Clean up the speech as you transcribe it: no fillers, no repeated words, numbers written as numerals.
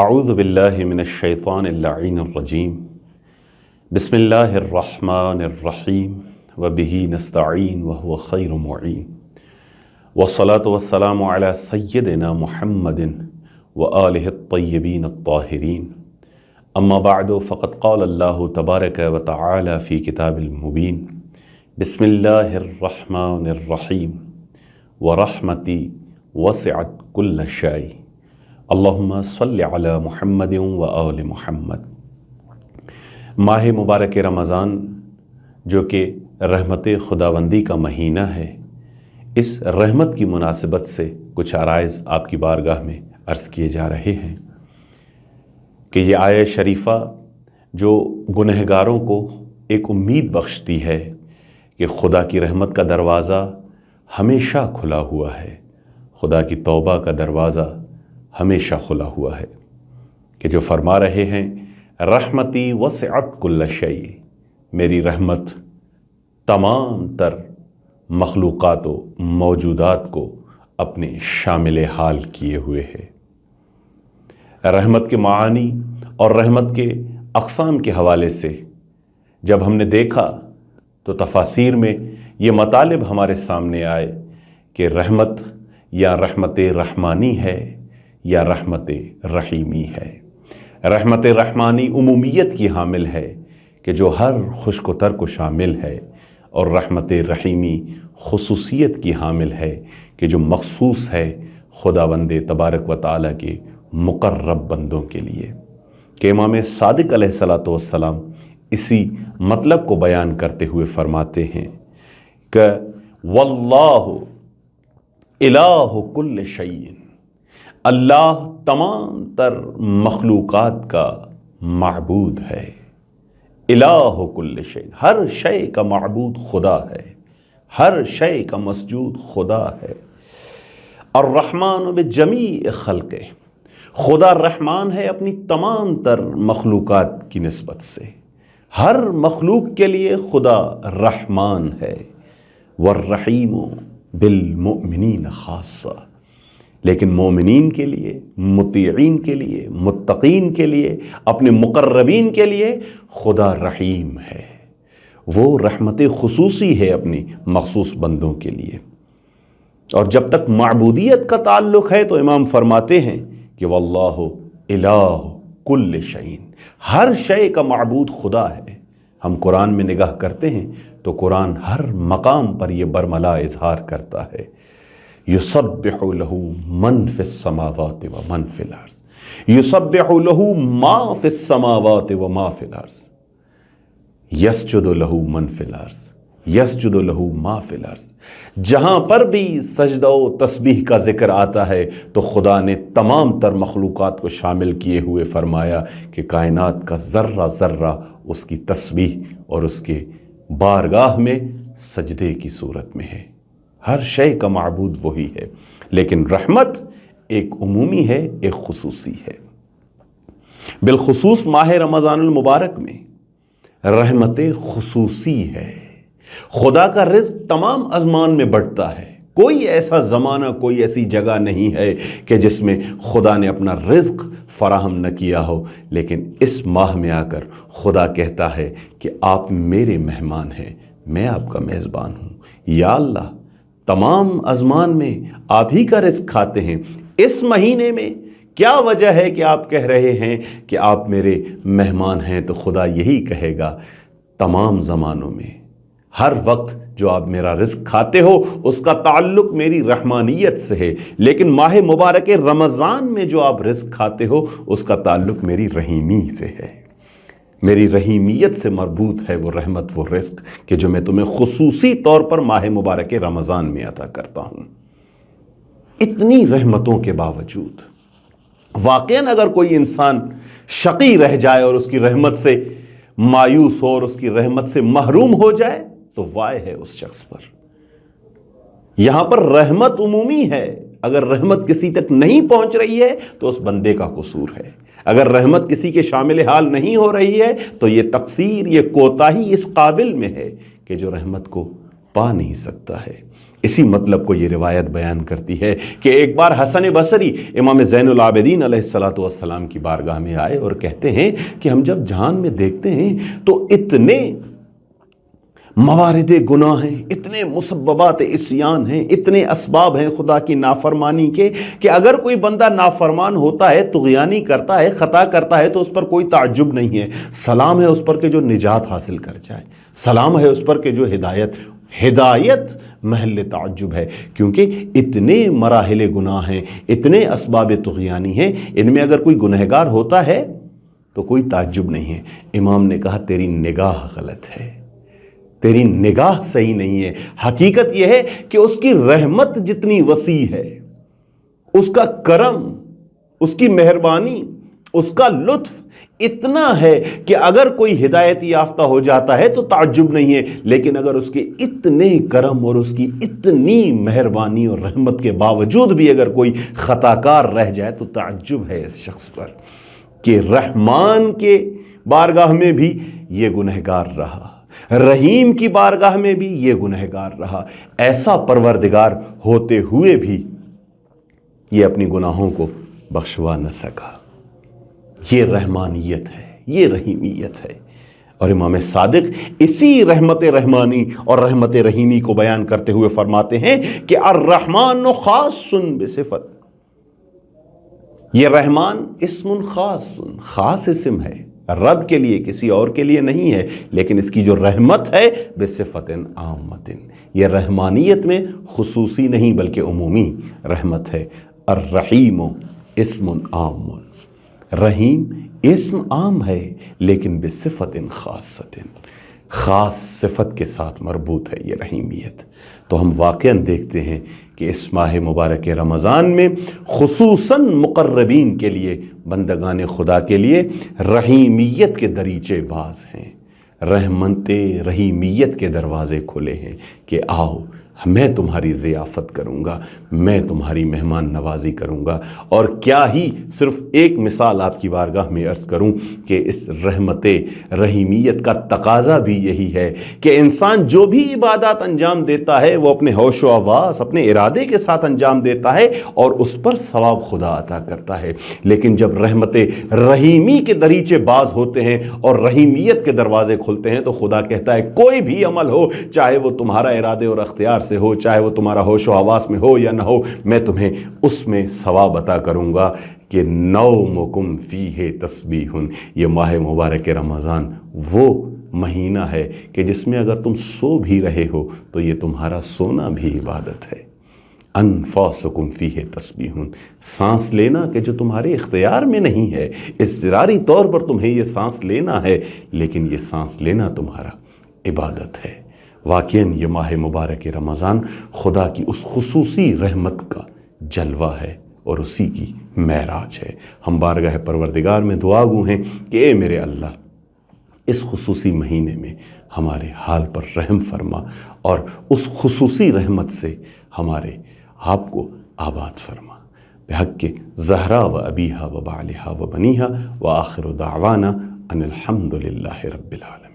اعوذ باللہ من الشیطان اللعین الرجیم بسم اللہ الرحمن الرحیم وبہ نستعین وہو خیر معین والصلاة والسلام علی سیدنا محمد وآلہ الطیبین الطاہرین اما بعد فقد قال اللہ تبارک وتعالی فی کتاب المبین بسم اللہ الرحمن الرحیم ورحمتی وسعت کل شیء اللہم صلی علی محمد و آل محمد۔ ماہ مبارک رمضان جو کہ رحمت خداوندی کا مہینہ ہے، اس رحمت کی مناسبت سے کچھ عرائض آپ کی بارگاہ میں عرض کیے جا رہے ہیں کہ یہ آیہ شریفہ جو گنہگاروں کو ایک امید بخشتی ہے کہ خدا کی رحمت کا دروازہ ہمیشہ کھلا ہوا ہے، خدا کی توبہ کا دروازہ ہمیشہ کھلا ہوا ہے، کہ جو فرما رہے ہیں رحمتی وسعت کل شیء، میری رحمت تمام تر مخلوقات و موجودات کو اپنے شامل حال کیے ہوئے ہے۔ رحمت کے معانی اور رحمت کے اقسام کے حوالے سے جب ہم نے دیکھا تو تفاسیر میں یہ مطالب ہمارے سامنے آئے کہ رحمت یا رحمت رحمانی ہے یا رحمت رحیمی ہے۔ رحمت رحمانی عمومیت کی حامل ہے کہ جو ہر خشک و تر کو شامل ہے، اور رحمت رحیمی خصوصیت کی حامل ہے کہ جو مخصوص ہے خداوند تبارک و تعالیٰ کے مقرب بندوں کے لیے، کہ امام صادق علیہ السلام اسی مطلب کو بیان کرتے ہوئے فرماتے ہیں کہ واللہ الہ کل شیء، اللہ تمام تر مخلوقات کا معبود ہے۔ الہ کل شیء، ہر شے کا معبود خدا ہے، ہر شے کا مسجود خدا ہے۔ الرحمن بجمیع خلقہ، خدا رحمان ہے اپنی تمام تر مخلوقات کی نسبت سے، ہر مخلوق کے لیے خدا رحمان ہے۔ والرحیم بالمؤمنین خاصہ، لیکن مومنین کے لیے، مطیعین کے لیے، متقین کے لیے، اپنے مقربین کے لیے خدا رحیم ہے، وہ رحمت خصوصی ہے اپنی مخصوص بندوں کے لیے۔ اور جب تک معبودیت کا تعلق ہے تو امام فرماتے ہیں کہ واللہ الہ کل شیء، ہر شے کا معبود خدا ہے۔ ہم قرآن میں نگاہ کرتے ہیں تو قرآن ہر مقام پر یہ برملا اظہار کرتا ہے، یسبح لہ من فی السماوات و من فی الارض، یسبح لہ ما فی السماوات و ما فی الارض، یسجد لہ من فی الارض، یسجد لہ ما فی الارض۔ جہاں پر بھی سجدہ و تسبیح کا ذکر آتا ہے تو خدا نے تمام تر مخلوقات کو شامل کیے ہوئے فرمایا کہ کائنات کا ذرہ ذرہ اس کی تسبیح اور اس کے بارگاہ میں سجدے کی صورت میں ہے، ہر شے کا معبود وہی ہے۔ لیکن رحمت ایک عمومی ہے، ایک خصوصی ہے۔ بالخصوص ماہ رمضان المبارک میں رحمت خصوصی ہے۔ خدا کا رزق تمام ازمان میں بڑھتا ہے، کوئی ایسا زمانہ، کوئی ایسی جگہ نہیں ہے کہ جس میں خدا نے اپنا رزق فراہم نہ کیا ہو، لیکن اس ماہ میں آ کر خدا کہتا ہے کہ آپ میرے مہمان ہیں، میں آپ کا میزبان ہوں۔ یا اللہ، تمام ازمان میں آپ ہی کا رزق کھاتے ہیں، اس مہینے میں کیا وجہ ہے کہ آپ کہہ رہے ہیں کہ آپ میرے مہمان ہیں؟ تو خدا یہی کہے گا تمام زمانوں میں، ہر وقت جو آپ میرا رزق کھاتے ہو اس کا تعلق میری رحمانیت سے ہے، لیکن ماہ مبارک رمضان میں جو آپ رزق کھاتے ہو اس کا تعلق میری رحیمی سے ہے، میری رحیمیت سے مربوط ہے وہ رحمت، وہ رزق کہ جو میں تمہیں خصوصی طور پر ماہ مبارک رمضان میں عطا کرتا ہوں۔ اتنی رحمتوں کے باوجود واقعاً اگر کوئی انسان شقی رہ جائے اور اس کی رحمت سے مایوس ہو اور اس کی رحمت سے محروم ہو جائے تو وائے ہے اس شخص پر۔ یہاں پر رحمت عمومی ہے، اگر رحمت کسی تک نہیں پہنچ رہی ہے تو اس بندے کا قصور ہے، اگر رحمت کسی کے شامل حال نہیں ہو رہی ہے تو یہ تقصیر، یہ کوتاہی اس قابل میں ہے کہ جو رحمت کو پا نہیں سکتا ہے۔ اسی مطلب کو یہ روایت بیان کرتی ہے کہ ایک بار حسن بصری امام زین العابدین علیہ الصلوۃ والسلام کی بارگاہ میں آئے اور کہتے ہیں کہ ہم جب جہان میں دیکھتے ہیں تو اتنے موارد گناہ ہیں، اتنے مسببات عصیان ہیں، اتنے اسباب ہیں خدا کی نافرمانی کے کہ اگر کوئی بندہ نافرمان ہوتا ہے، طغیانی کرتا ہے، خطا کرتا ہے تو اس پر کوئی تعجب نہیں ہے۔ سلام ہے اس پر کہ جو نجات حاصل کر جائے، سلام ہے اس پر کہ جو ہدایت محل تعجب ہے، کیونکہ اتنے مراحل گناہ ہیں، اتنے اسباب طغیانی ہیں، ان میں اگر کوئی گنہگار ہوتا ہے تو کوئی تعجب نہیں ہے۔ امام نے کہا تیری نگاہ غلط ہے، تیری نگاہ صحیح نہیں ہے۔ حقیقت یہ ہے کہ اس کی رحمت جتنی وسیع ہے، اس کا کرم، اس کی مہربانی، اس کا لطف اتنا ہے کہ اگر کوئی ہدایت یافتہ ہو جاتا ہے تو تعجب نہیں ہے، لیکن اگر اس کے اتنے کرم اور اس کی اتنی مہربانی اور رحمت کے باوجود بھی اگر کوئی خطا کار رہ جائے تو تعجب ہے اس شخص پر کہ رحمان کے بارگاہ میں بھی یہ گنہگار رہا، رحیم کی بارگاہ میں بھی یہ گنہگار رہا، ایسا پروردگار ہوتے ہوئے بھی یہ اپنی گناہوں کو بخشوا نہ سکا۔ یہ رحمانیت ہے، یہ رحیمیت ہے۔ اور امام صادق اسی رحمت رحمانی اور رحمت رحیمی کو بیان کرتے ہوئے فرماتے ہیں کہ الرحمن خاص بصفت، یہ رحمان اسم خاص اسم ہے، رب کے لیے، کسی اور کے لیے نہیں ہے، لیکن اس کی جو رحمت ہے بصفت عامۃ، یہ رحمانیت میں خصوصی نہیں بلکہ عمومی رحمت ہے۔ الرحیم اسم عام، رحیم اسم عام ہے لیکن بصفت خاصۃ، خاص صفت کے ساتھ مربوط ہے یہ رحیمیت۔ تو ہم واقعاً دیکھتے ہیں کہ اس ماہ مبارک رمضان میں خصوصاً مقربین کے لیے، بندگان خدا کے لیے رحیمیت کے دریچے باز ہیں، رحمت رحیمیت کے دروازے کھلے ہیں کہ آؤ میں تمہاری ضیافت کروں گا، میں تمہاری مہمان نوازی کروں گا۔ اور کیا ہی صرف ایک مثال آپ کی بارگاہ میں عرض کروں کہ اس رحمت رحیمیت کا تقاضا بھی یہی ہے کہ انسان جو بھی عبادات انجام دیتا ہے وہ اپنے ہوش و حواس، اپنے ارادے کے ساتھ انجام دیتا ہے اور اس پر ثواب خدا عطا کرتا ہے، لیکن جب رحمت رحیمی کے دریچے باز ہوتے ہیں اور رحیمیت کے دروازے کھلتے ہیں تو خدا کہتا ہے کوئی بھی عمل ہو، چاہے وہ تمہارا ارادے اور اختیار سے ہو، چاہے وہ تمہارا ہوش و حواس میں ہو یا نہ ہو، میں تمہیں اس میں ثواب عطا کروں گا کہ نومکم فیہ تسبیح۔ یہ ماہ مبارک رمضان وہ مہینہ ہے کہ جس میں اگر تم سو بھی رہے ہو تو یہ تمہارا سونا بھی عبادت ہے۔ انفاسکم فیہ تسبیح، سانس لینا کہ جو تمہارے اختیار میں نہیں ہے، اضطراری طور پر تمہیں یہ سانس لینا ہے، لیکن یہ سانس لینا تمہارا عبادت ہے۔ واقعاً یہ ماہ مبارک رمضان خدا کی اس خصوصی رحمت کا جلوہ ہے اور اسی کی معراج ہے۔ ہم بارگاہ پروردگار میں دعا گو ہیں کہ اے میرے اللہ، اس خصوصی مہینے میں ہمارے حال پر رحم فرما اور اس خصوصی رحمت سے ہمارے آپ کو آباد فرما، بحق زہرا و ابیہا و بعلہا و بنیہا و آخر دعوانا ان الحمد للہ رب العالمین۔